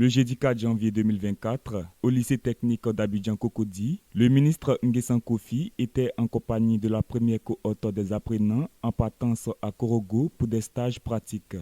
Le jeudi 4 janvier 2024, au lycée technique d'Abidjan-Cocody, le ministre Nguessan Kofi était en compagnie de la première cohorte des apprenants en partance à Korogo pour des stages pratiques.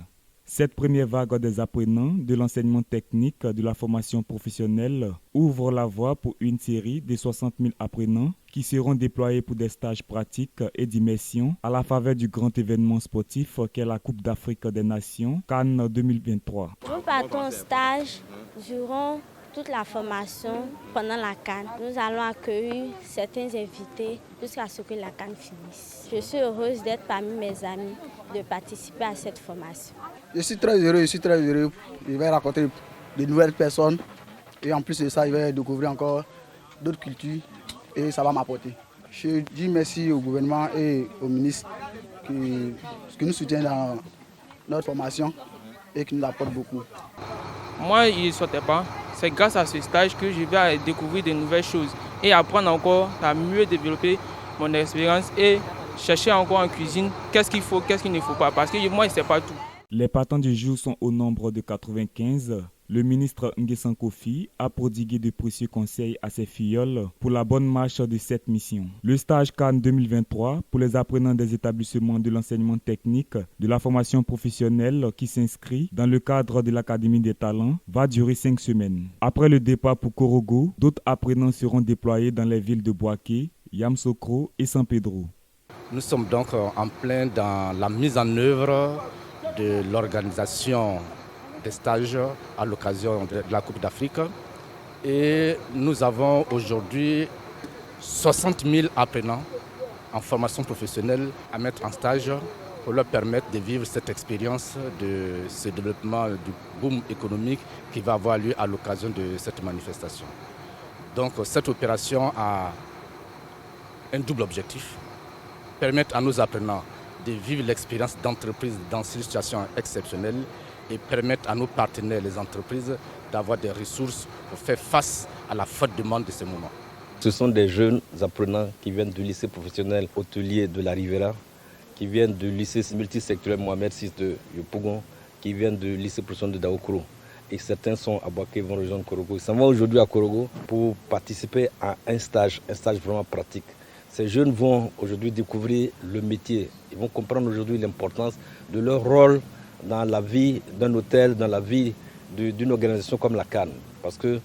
Cette première vague des apprenants de l'enseignement technique de la formation professionnelle ouvre la voie pour une série de 60 000 apprenants qui seront déployés pour des stages pratiques et d'immersion à la faveur du grand événement sportif qu'est la Coupe d'Afrique des Nations CAN 2023. Nous partons en stage durant toute la formation pendant la CAN. Nous allons accueillir certains invités jusqu'à ce que la CAN finisse. Je suis heureuse d'être parmi mes amis, de participer à cette formation. Je suis très heureux. Je vais rencontrer de nouvelles personnes et en plus de ça, je vais découvrir encore d'autres cultures et ça va m'apporter. Je dis merci au gouvernement et au ministre qui nous soutient dans notre formation et qui nous apporte beaucoup. Moi, je ne sautais pas. C'est grâce à ce stage que je vais découvrir de nouvelles choses et apprendre encore à mieux développer mon expérience et chercher encore en cuisine qu'est-ce qu'il faut, qu'est-ce qu'il ne faut pas. Parce que moi, je ne sais pas tout. Les partants du jour sont au nombre de 95. Le ministre Nguessan Kofi a prodigué de précieux conseils à ses filleuls pour la bonne marche de cette mission. Le stage CAN 2023 pour les apprenants des établissements de l'enseignement technique de la formation professionnelle qui s'inscrit dans le cadre de l'Académie des talents va durer 5 semaines. Après le départ pour Korogo, d'autres apprenants seront déployés dans les villes de Boaké, Yamoussoukro et San Pedro. Nous sommes donc en plein dans la mise en œuvre de l'organisation des stages à l'occasion de la Coupe d'Afrique. Et nous avons aujourd'hui 60 000 apprenants en formation professionnelle à mettre en stage pour leur permettre de vivre cette expérience de ce développement du boom économique qui va avoir lieu à l'occasion de cette manifestation. Donc cette opération a un double objectif: permettre à nos apprenants de vivre l'expérience d'entreprise dans une situation exceptionnelle et permettre à nos partenaires, les entreprises, d'avoir des ressources pour faire face à la forte demande de ce moment. Ce sont des jeunes apprenants qui viennent du lycée professionnel hôtelier de la Rivera, qui viennent du lycée multisectoriel Mohamed VI de Yopougon, qui viennent du lycée professionnel de Daokoro. Et certains sont à Boaké, vont rejoindre Korogo. Ils s'en vont aujourd'hui à Korogo pour participer à un stage vraiment pratique. Ces jeunes vont aujourd'hui découvrir le métier. Ils vont comprendre aujourd'hui l'importance de leur rôle dans la vie d'un hôtel, dans la vie d'une organisation comme la CAN. Parce que,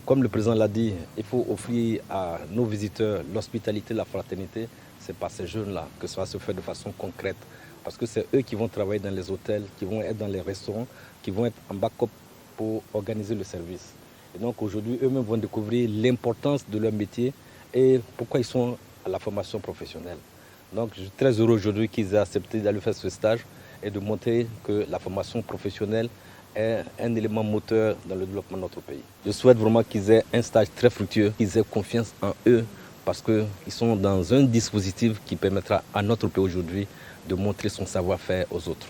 comme le président l'a dit, il faut offrir à nos visiteurs l'hospitalité, la fraternité. C'est par ces jeunes-là que ça va se faire de façon concrète. Parce que c'est eux qui vont travailler dans les hôtels, qui vont être dans les restaurants, qui vont être en backup pour organiser le service. Et donc aujourd'hui, eux-mêmes vont découvrir l'importance de leur métier et pourquoi ils sont à la formation professionnelle. Donc je suis très heureux aujourd'hui qu'ils aient accepté d'aller faire ce stage et de montrer que la formation professionnelle est un élément moteur dans le développement de notre pays. Je souhaite vraiment qu'ils aient un stage très fructueux, qu'ils aient confiance en eux parce qu'ils sont dans un dispositif qui permettra à notre pays aujourd'hui de montrer son savoir-faire aux autres.